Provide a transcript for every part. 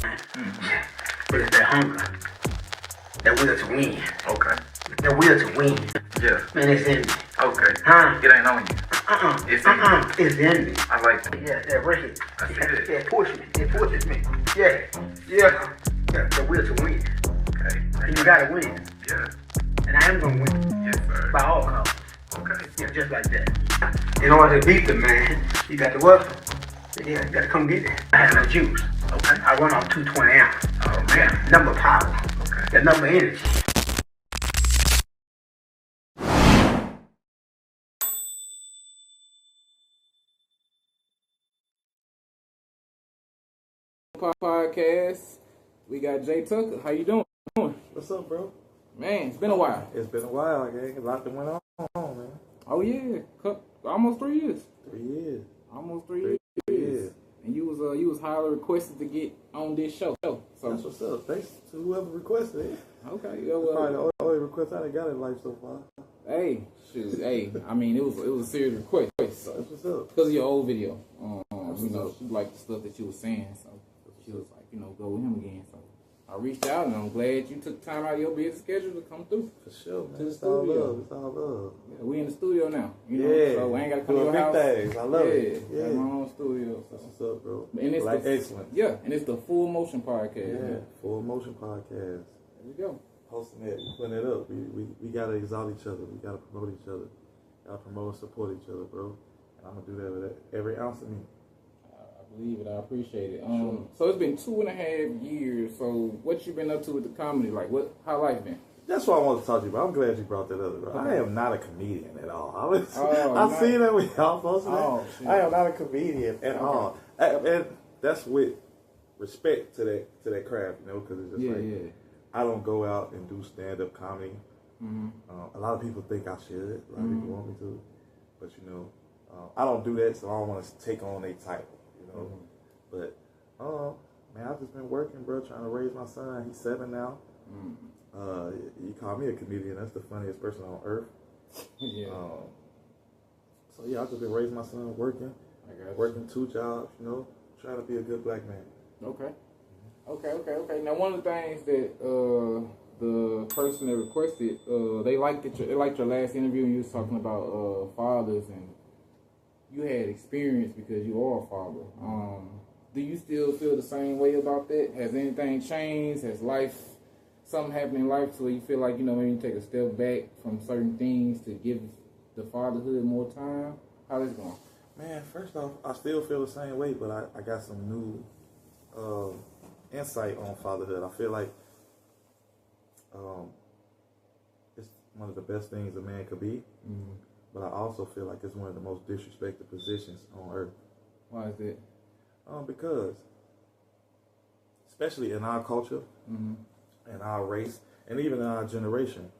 But it's that hunger, that will to win. Okay. That will to win. Yeah. Man, it's in me. Okay. Huh? It ain't on you. It's in me. It's in me. I like that. Yeah, right here. I see it. Yeah, it pushes me. It pushes me. Yeah. Yeah. Yeah, the will to win. Okay. And you gotta win. Yeah. And I am gonna win. Yes, sir. By all costs. Okay. Yeah, just like that. In order to beat the man, you got to work. Yeah, you gotta come get it. I have no juice. Okay. I run off 220 ounce. Oh, man. Number power. Okay. The number energy. Podcast. We got Jay Tucker. How you doing? What's up, bro? Man, it's been a while. It's been a while, gang. A lot that went on, man. Oh yeah, almost 3 years. 3 years. Almost 3 years. 3 years. And you was highly requested to get on this show. So That's what's up. Thanks to whoever requested it. okay, That's probably the only request I done got in life so far. hey, shoot, hey. I mean, it was a serious request. So That's what's up. because of your old video, That's you know, what's up. she liked the stuff that you was saying, so she was like, go with him again. So I reached out, and I'm glad you took time out of your busy schedule to come through. For sure, man. To the It's all studio. love. It's all love. Yeah, we in the studio now. You know, Yeah. so I ain't gotta come to Doing your big house. things. I love it. Yeah, Yeah. my own studio. That's So. what's up, bro. And it's Like the, excellent. Yeah, and it's the Full Motion Podcast. Yeah. Full Motion Podcast. There we go. Hosting that, putting it up. We gotta exalt each other. We gotta promote each other. Gotta promote and support each other, bro. And I'm gonna do that with every ounce of me. I believe it. I appreciate it. So it's been 2.5 years. So what you been up to with the comedy? Like, how life been? That's what I wanted to talk to you about. I'm glad you brought that up, bro. I am not a comedian at all. Oh, I see that when y'all posting Oh, that. shit. I am not a comedian at all. And that's with respect to that craft, because it's just like, I don't go out and do stand-up comedy. Mm-hmm. A lot of people think I should. A lot of people want me to. But, I don't do that, so I don't want to take on a title, But, man, I've just been working, bro, trying to raise my son. He's 7 now. You call me a comedian. That's the funniest person on earth. Yeah. So, yeah, I've just been raising my son, working 2 jobs, trying to be a good black man. Okay. Now, one of the things that the person that requested, they liked your last interview, and you was talking about fathers, and you had experience because you are a father. Do you still feel the same way about that? Has anything changed? Has something happened in life to where you feel like, maybe you take a step back from certain things to give the fatherhood more time? How's this going? Man, first off, I still feel the same way, but I got some new insight on fatherhood. I feel like it's one of the best things a man could be, but I also feel like it's one of the most disrespected positions on earth. Why is that? Because, especially in our culture, in our race, and even in our generation,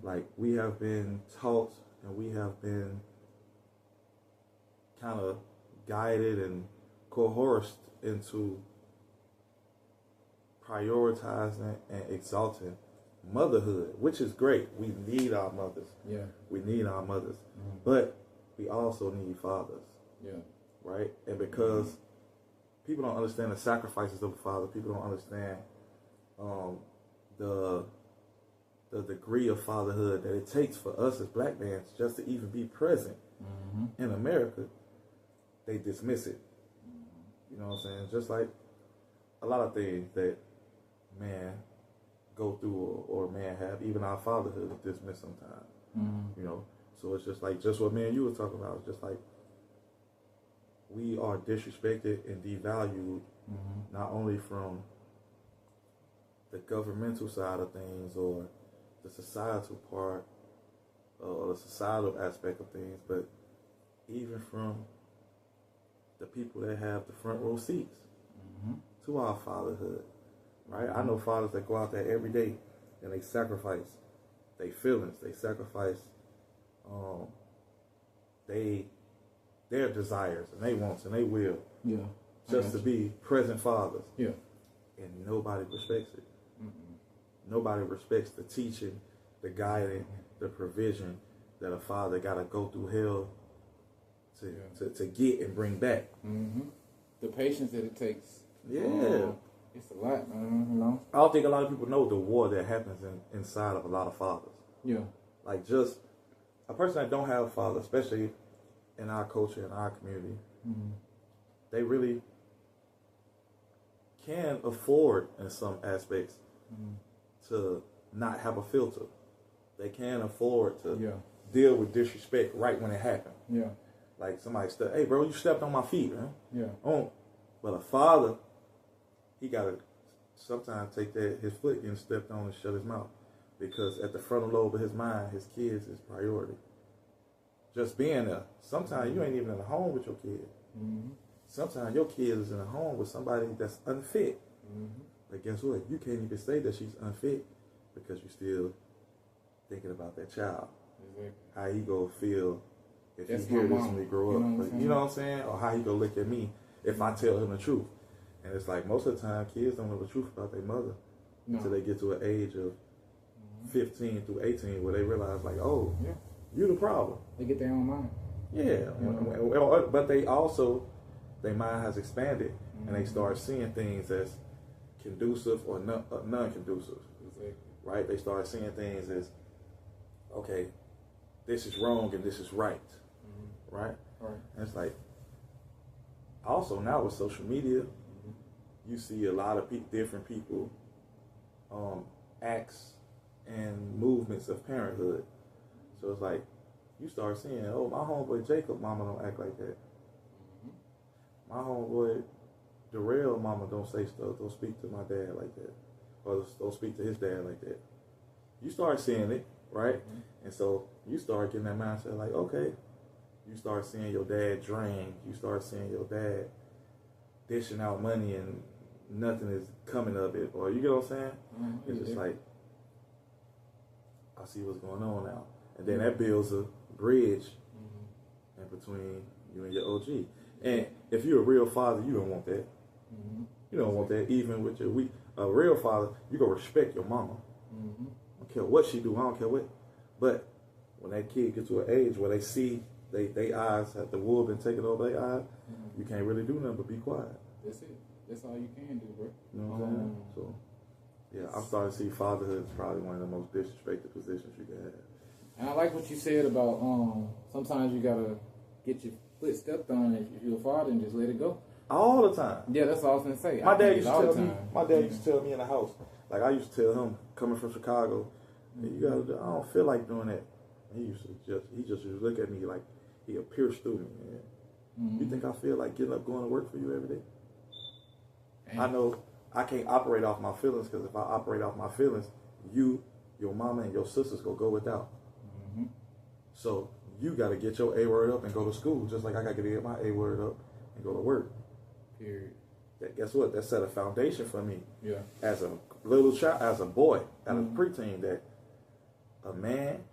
like we have been taught and we have been kind of guided and coerced into prioritizing and exalting motherhood, which is great. We need our mothers. Yeah. We need our mothers. But we also need fathers. Yeah. Right? And because people don't understand the sacrifices of a father, people don't understand the degree of fatherhood that it takes for us as black men just to even be present in America, they dismiss it. You know what I'm saying? Just like a lot of things that man go through or man have, even our fatherhood is dismissed sometimes. So it's just what me and you were talking about. It's just like we are disrespected and devalued, not only from the governmental side of things or the societal part or the societal aspect of things, but even from the people that have the front row seats to our fatherhood, right? I know fathers that go out there every day and they sacrifice their feelings, they sacrifice their desires and they wants and they will, just to be present fathers. Yeah. And nobody respects it. Nobody respects the teaching, the guiding, the provision that a father got to go through hell to get and bring back. The patience that it takes. Yeah. It's a lot, man. You know. I don't think a lot of people know the war that happens inside of a lot of fathers. Yeah. Like just a person that don't have a father, especially in our culture, in our community, they really can afford in some aspects to not have a filter. They can afford to deal with disrespect right when it happened. Yeah. Like somebody hey bro, you stepped on my feet, man. Yeah. Oh, but a father, he gotta sometimes take his foot getting stepped on and shut his mouth, because at the frontal lobe of his mind, his kids is priority. Just being there. Sometimes you ain't even in the home with your kid. Sometimes your kid is in a home with somebody that's unfit. But guess what? You can't even say that she's unfit because you're still thinking about that child. Exactly. How he go feel if That's he hear my this mom. when he grow You up. know what I'm But saying? you know what I'm saying? Or how he go look at me if I tell him the truth. And it's like most of the time kids don't know the truth about their mother until they get to an age of 15 through 18 where they realize like, oh, you the problem. They get their own mind. Yeah. But they also, their mind has expanded and they start seeing things as conducive or non-conducive. Exactly. Right? They start seeing things as, okay, this is wrong and this is right. Right? Right. And it's like, also now with social media, you see a lot of different people acts and movements of parenthood. So it's like, you start seeing, oh, my homeboy Jacob mama don't act like that. My homeboy Darrell mama don't say stuff, don't speak to my dad like that. Or don't speak to his dad like that. You start seeing it, right? And so you start getting that mindset like, okay, you start seeing your dad drain. You start seeing your dad dishing out money and nothing is coming of it. Or you get what I'm saying? It's just like, I see what's going on now. And then that builds a bridge in between you and your OG. And if you're a real father, you don't want that. You don't want that even with your a real father, you gonna respect your mama. I don't care what she do, I don't care what. But when that kid gets to an age where they see they eyes have the wool been taken over their eyes, you can't really do nothing but be quiet. That's it. That's all you can do, bro. You know what I'm saying? So yeah, I'm starting to see fatherhood is probably one of the most disrespected positions you can have. And I like what you said about sometimes you gotta get your foot stepped on if you're a father and just let it go. All the time. Yeah, that's all I was gonna say. My dad used to all tell the me. time. My dad used to tell me in the house. Like I used to tell him coming from Chicago, you gotta. I don't feel like doing that. And he just used to look at me like he pierced through me. Man. You think I feel like getting up, going to work for you every day? I know I can't operate off my feelings, because if I operate off my feelings, you, your mama, and your sisters go without. So you got to get your A word up and go to school, just like I got to get my A word up and go to work. Period. Guess what? That set a foundation for me. Yeah. As a little child, as a boy, as a preteen, that a man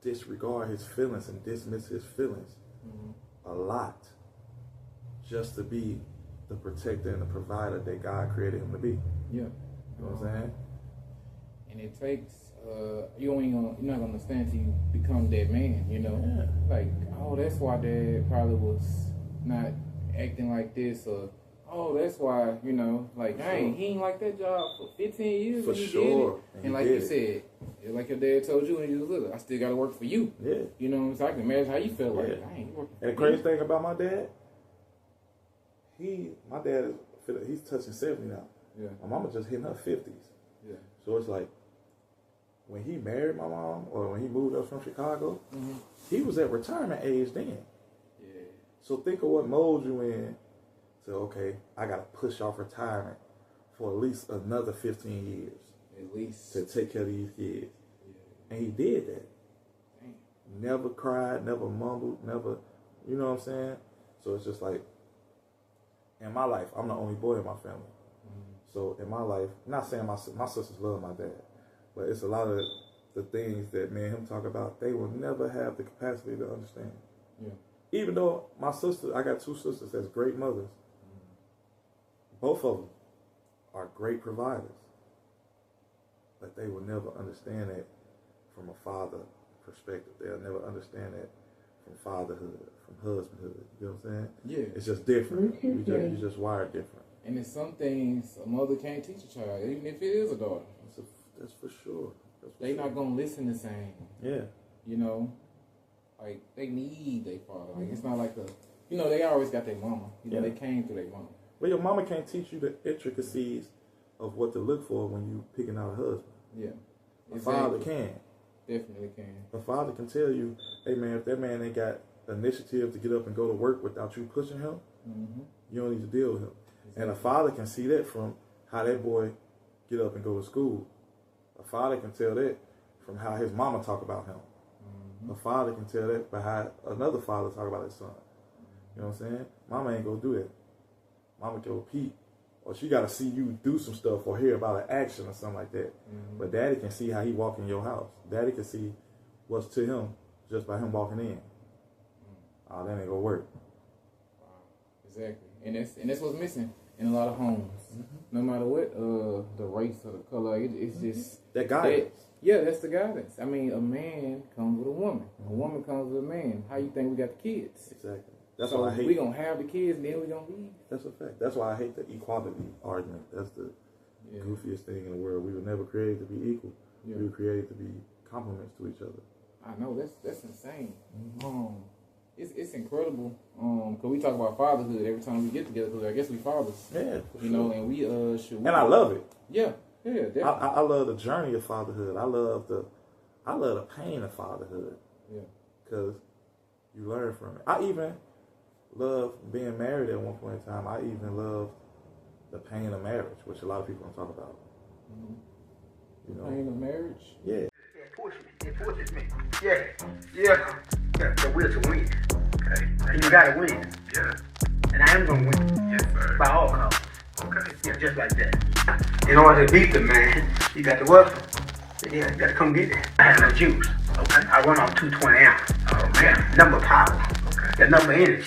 disregard his feelings and dismiss his feelings a lot, just to be the protector and the provider that God created him to be. Yeah. You know what I'm saying? And it takes you're not gonna understand till you become that man, you know. Yeah. Like, oh, that's why Dad probably was not acting like this, or oh, that's why, you know, like, dang, he ain't like that job for 15 years. For and he sure. did it. And like you said, like your dad told you when you was little, I still gotta work for you. Yeah. You know what I'm saying? I can imagine how you felt like, dang, you working for And the crazy thing about my dad, my dad he's touching 70 now. Yeah. My mama just hitting her 50s. Yeah. So it's like, when he married my mom, or when he moved up from Chicago, he was at retirement age then. Yeah. So think of what mold you in. So, okay, I got to push off retirement for at least another 15 years. At least. To take care of these kids. Yeah. And he did that. Dang. Never cried, never mumbled, never, you know what I'm saying? So it's just like, in my life, I'm the only boy in my family. So in my life, not saying my sisters love my dad, but it's a lot of the things that me and him talk about, they will never have the capacity to understand. Yeah. Even though my sister, I got two sisters that's great mothers. Both of them are great providers. But they will never understand that from a father perspective. They'll never understand that from fatherhood, from husbandhood. You know what I'm saying? Yeah. It's just different. You just wired different. And there's some things a mother can't teach a child, even if it is a daughter. That's for sure. They not gonna listen the same. Yeah. You know, like they need their father. Like it's not like they always got their mama. You know, they came through their mama. Well, your mama can't teach you the intricacies of what to look for when you picking out a husband. Yeah. A father can. Definitely can. A father can tell you, hey man, if that man ain't got initiative to get up and go to work without you pushing him, you don't need to deal with him. Exactly. And a father can see that from how that boy get up and go to school. A father can tell that from how his mama talk about him. A father can tell that by how another father talk about his son. You know what I'm saying? Mama ain't gonna do that. Mama go peep. Or she gotta see you do some stuff or hear about an action or something like that. But daddy can see how he walk in your house. Daddy can see what's to him just by him walking in. Oh, that ain't gonna work. Wow. Exactly. And that's what's missing in a lot of homes. No matter what the race or the color, it's just that guidance. That's the guidance. I mean, a man comes with a woman. A woman comes with a man. How you think we got the kids? Exactly. That's so why I hate. We gonna have the kids, and then we gonna leave. That's a fact. That's why I hate the equality argument. That's the goofiest thing in the world. We were never created to be equal. We were created to be complements to each other. I know that's insane. It's incredible. Cause we talk about fatherhood every time we get together. Cause I guess we fathers. Yeah, you know, and we should. And I love it. Yeah, definitely. I love the journey of fatherhood. I love the pain of fatherhood. Yeah, because you learn from it. I even love being married at one point in time. I even love the pain of marriage, which a lot of people don't talk about. You know, pain of marriage. Yeah. It forces me. Yeah. The will to win. Okay. And you gotta win. Yeah. And I am gonna win. Yes, sir. By all costs. Okay. Yeah, just like that. In order to beat the man, you got to work. Yeah, you gotta come get it. I have no juice. Okay. I run off 220 ounce. Oh man. Number power. Okay. The number energy.